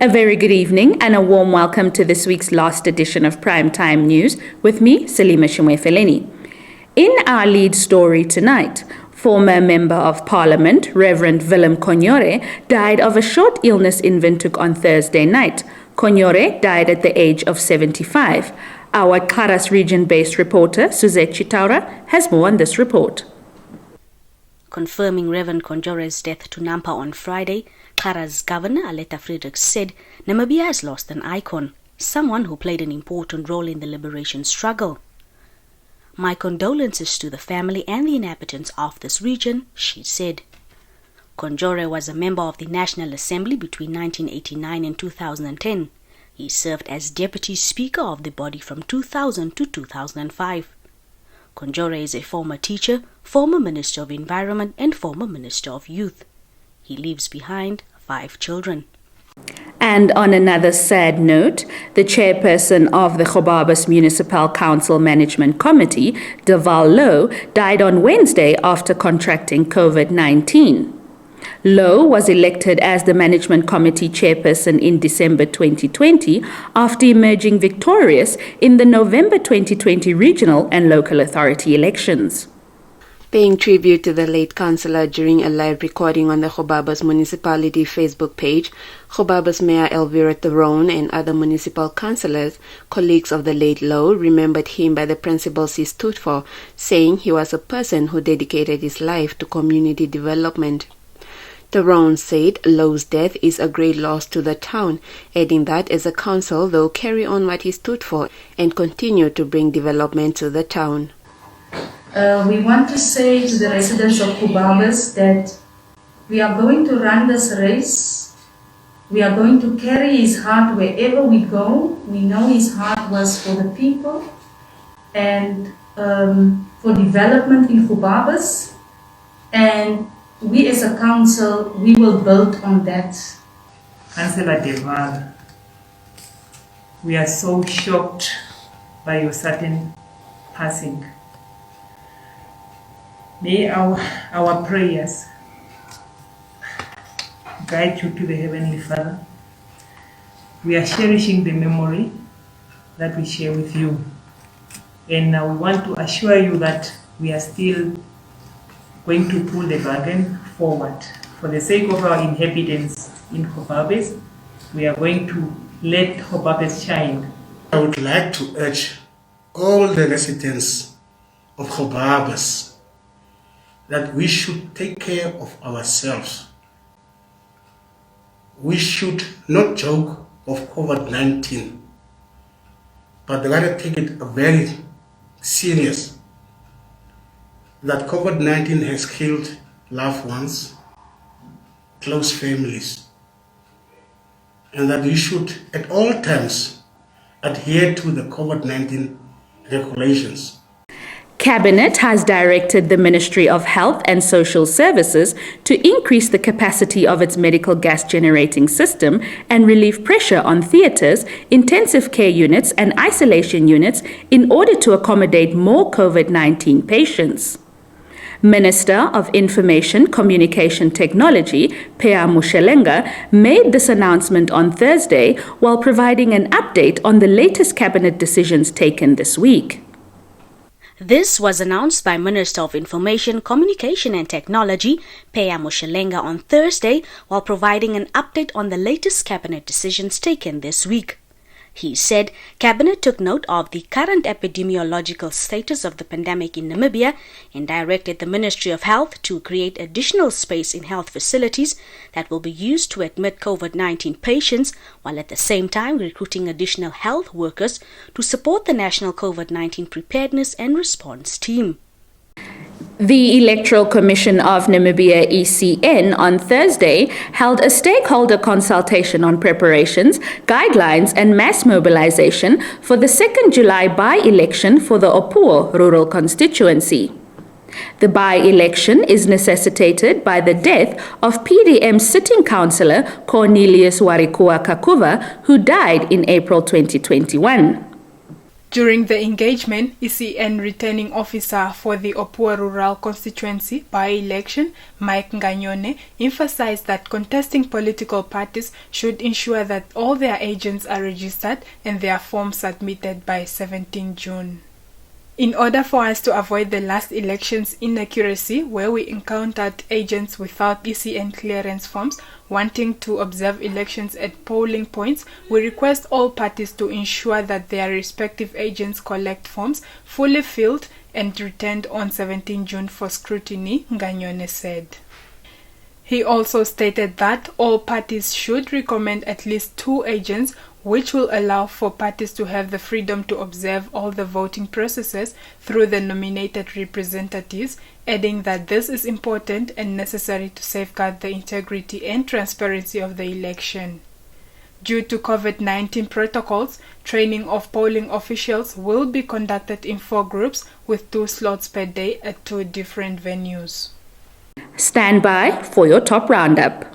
A very good evening and a warm welcome to this week's last edition of Primetime News with me, Salima Shimwe-Feleni. In our lead story tonight, former Member of Parliament, Reverend Willem Konyore, died of a short illness in Windhoek on Thursday night. Konyore died at the age of 75. Our Karas region-based reporter, Suzette Chitaura, has more on this report. Confirming Reverend Konyore's death to Nampa on Friday, Karas Governor Aletta Friedrichs said Namibia has lost an icon, someone who played an important role in the liberation struggle. My condolences to the family and the inhabitants of this region, she said. Konyore was a member of the National Assembly between 1989 and 2010. He served as Deputy Speaker of the body from 2000 to 2005. Konyore is a former teacher, former Minister of Environment and former Minister of Youth. He leaves behind 5 children. And on another sad note, the chairperson of the Gobabis Municipal Council Management Committee, Deval Low, died on Wednesday after contracting COVID-19. Low was elected as the Management Committee chairperson in December 2020 after emerging victorious in the November 2020 regional and local authority elections. Paying tribute to the late councillor during a live recording on the Gobabis Municipality Facebook page, Gobabis Mayor Elvira Theron and other municipal councillors, colleagues of the late Low, remembered him by the principles he stood for, saying he was a person who dedicated his life to community development. Theron said Low's death is a great loss to the town, adding that as a council they'll carry on what he stood for and continue to bring development to the town. We want to say to the residents of Gobabis that we are going to run this race. We are going to carry his heart wherever we go. We know his heart was for the people and for development in Gobabis. And we as a council, we will build on that. Councillor Deval, we are so shocked by your sudden passing. May our prayers guide you to the Heavenly Father. We are cherishing the memory that we share with you. And we want to assure you that we are still going to pull the bargain forward. For the sake of our inhabitants in Gobabis, we are going to let Gobabis shine. I would like to urge all the residents of Gobabis that we should take care of ourselves. We should not joke of COVID-19, but rather take it very serious. That COVID-19 has killed loved ones, close families, and that we should at all times adhere to the COVID-19 regulations. Cabinet has directed the Ministry of Health and Social Services to increase the capacity of its medical gas generating system and relieve pressure on theatres, intensive care units and isolation units in order to accommodate more COVID-19 patients. Minister of Information Communication Technology, Phea Moshelenga, made this announcement on Thursday while providing an update on the latest cabinet decisions taken this week. This was announced by Minister of Information, Communication and Technology, Phea Moshelenga, on Thursday while providing an update on the latest cabinet decisions taken this week. He said Cabinet took note of the current epidemiological status of the pandemic in Namibia and directed the Ministry of Health to create additional space in health facilities that will be used to admit COVID-19 patients, while at the same time recruiting additional health workers to support the National COVID-19 Preparedness and Response Team. The Electoral Commission of Namibia, ECN, on Thursday held a stakeholder consultation on preparations, guidelines and mass mobilization for the 2nd July by-election for the Opuwo rural constituency. The by-election is necessitated by the death of PDM sitting councillor Cornelius Warikua Kakuva, who died in April 2021. During the engagement, ECN returning officer for the Opua Rural Constituency by-election, Mike Nganyone, emphasized that contesting political parties should ensure that all their agents are registered and their forms submitted by 17 June. In order for us to avoid the last election's inaccuracy where we encountered agents without ECN clearance forms wanting to observe elections at polling points, we request all parties to ensure that their respective agents collect forms fully filled and returned on 17 June for scrutiny, Nganyone said. He also stated that all parties should recommend at least 2 agents, which will allow for parties to have the freedom to observe all the voting processes through the nominated representatives, adding that this is important and necessary to safeguard the integrity and transparency of the election. Due to COVID-19 protocols, training of polling officials will be conducted in 4 groups with 2 slots per day at 2 different venues. Stand by for your top roundup.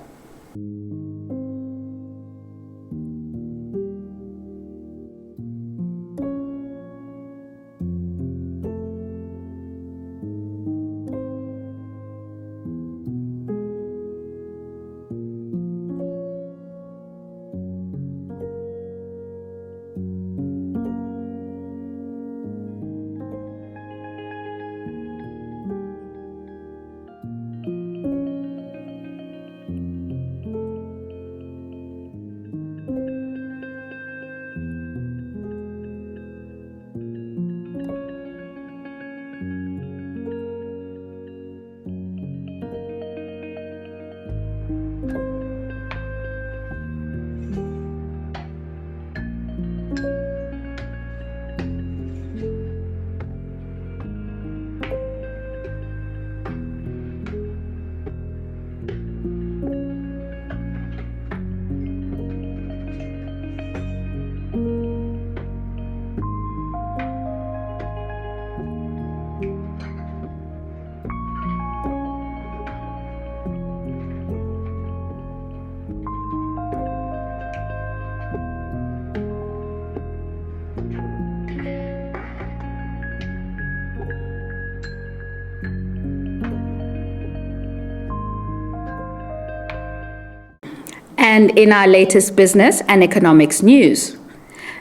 And in our latest business and economics news,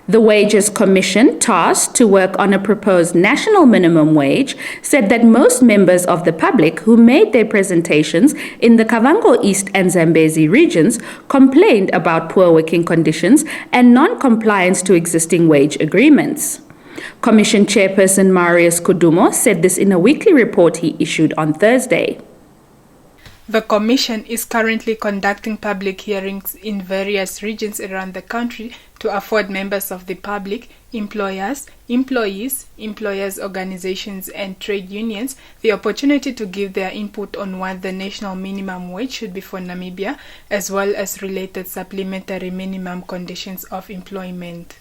the Wages Commission, tasked to work on a proposed national minimum wage, said that most members of the public who made their presentations in the Kavango East and Zambezi regions complained about poor working conditions and non-compliance to existing wage agreements. Commission Chairperson Marius Kudumo said this in a weekly report he issued on Thursday. The Commission is currently conducting public hearings in various regions around the country to afford members of the public, employers, employees, employers' organizations, and trade unions the opportunity to give their input on what the national minimum wage should be for Namibia, as well as related supplementary minimum conditions of employment.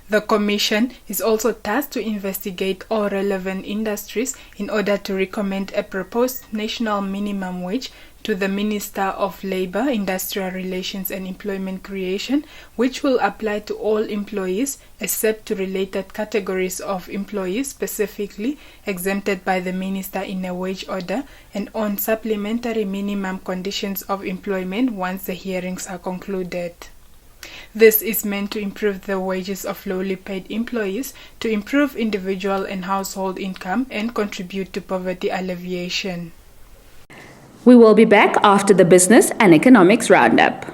The Commission is also tasked to investigate all relevant industries in order to recommend a proposed national minimum wage to the Minister of Labour, Industrial Relations and Employment Creation, which will apply to all employees except to related categories of employees specifically exempted by the Minister in a wage order, and on supplementary minimum conditions of employment once the hearings are concluded. This is meant to improve the wages of lowly paid employees, to improve individual and household income, and contribute to poverty alleviation. We will be back after the business and economics roundup.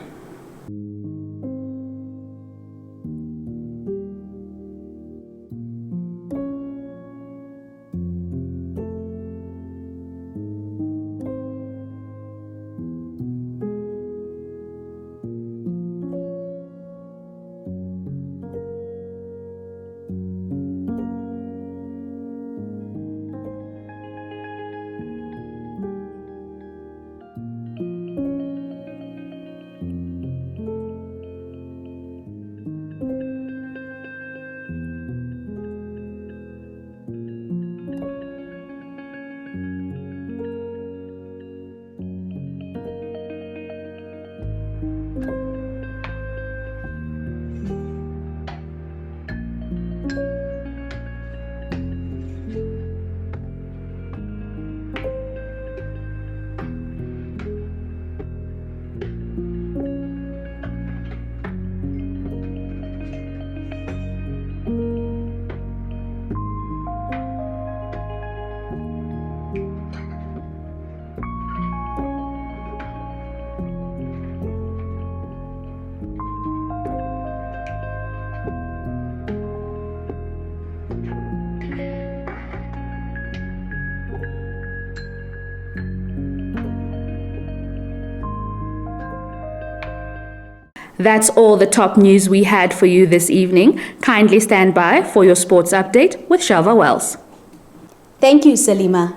That's all the top news we had for you this evening. Kindly stand by for your sports update with Shelva Wells. Thank you, Salima.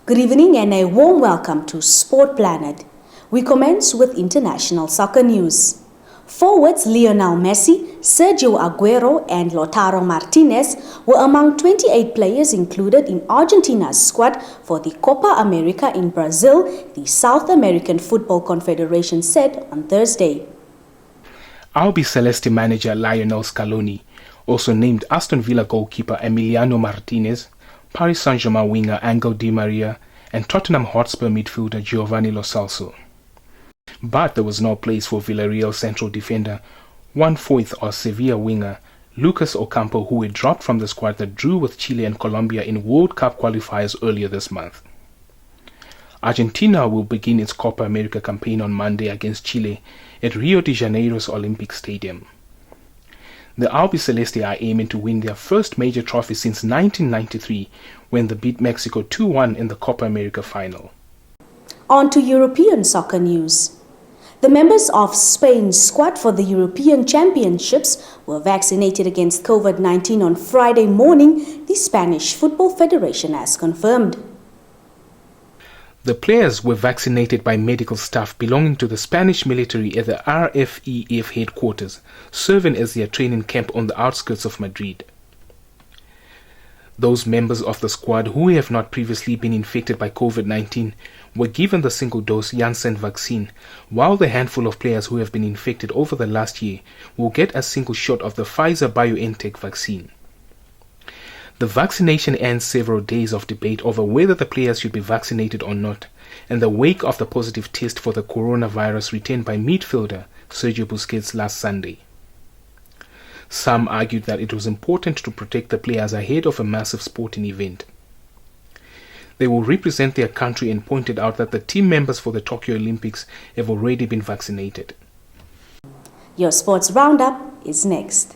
Good evening and a warm welcome to Sport Planet. We commence with international soccer news. Forwards Lionel Messi, Sergio Aguero and Lautaro Martinez were among 28 players included in Argentina's squad for the Copa America in Brazil, the South American Football Confederation said on Thursday. Albiceleste manager Lionel Scaloni also named Aston Villa goalkeeper Emiliano Martinez, Paris Saint-Germain winger Angel Di Maria and Tottenham Hotspur midfielder Giovanni Lo Celso. But there was no place for Villarreal central defender, 1/4 or Sevilla winger Lucas Ocampo, who had dropped from the squad that drew with Chile and Colombia in World Cup qualifiers earlier this month. Argentina will begin its Copa America campaign on Monday against Chile at Rio de Janeiro's Olympic Stadium. The Albiceleste are aiming to win their first major trophy since 1993, when they beat Mexico 2-1 in the Copa America final. On to European soccer news. The members of Spain's squad for the European Championships were vaccinated against COVID-19 on Friday morning, the Spanish Football Federation has confirmed. The players were vaccinated by medical staff belonging to the Spanish military at the RFEF headquarters, serving as their training camp on the outskirts of Madrid. Those members of the squad who have not previously been infected by COVID-19 were given the single-dose Janssen vaccine, while the handful of players who have been infected over the last year will get a single shot of the Pfizer-BioNTech vaccine. The vaccination ends several days of debate over whether the players should be vaccinated or not, in the wake of the positive test for the coronavirus returned by midfielder Sergio Busquets last Sunday. Some argued that it was important to protect the players ahead of a massive sporting event. They will represent their country and pointed out that the team members for the Tokyo Olympics have already been vaccinated. Your sports roundup is next.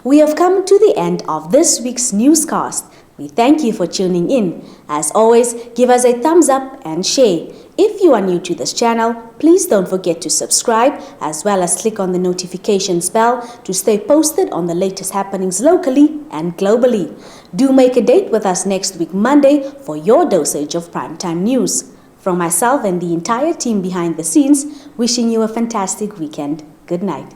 We have come to the end of this week's newscast. We thank you for tuning in. As always, give us a thumbs up and share. If you are new to this channel, please don't forget to subscribe as well as click on the notifications bell to stay posted on the latest happenings locally and globally. Do make a date with us next week Monday for your dosage of primetime news. From myself and the entire team behind the scenes, wishing you a fantastic weekend. Good night.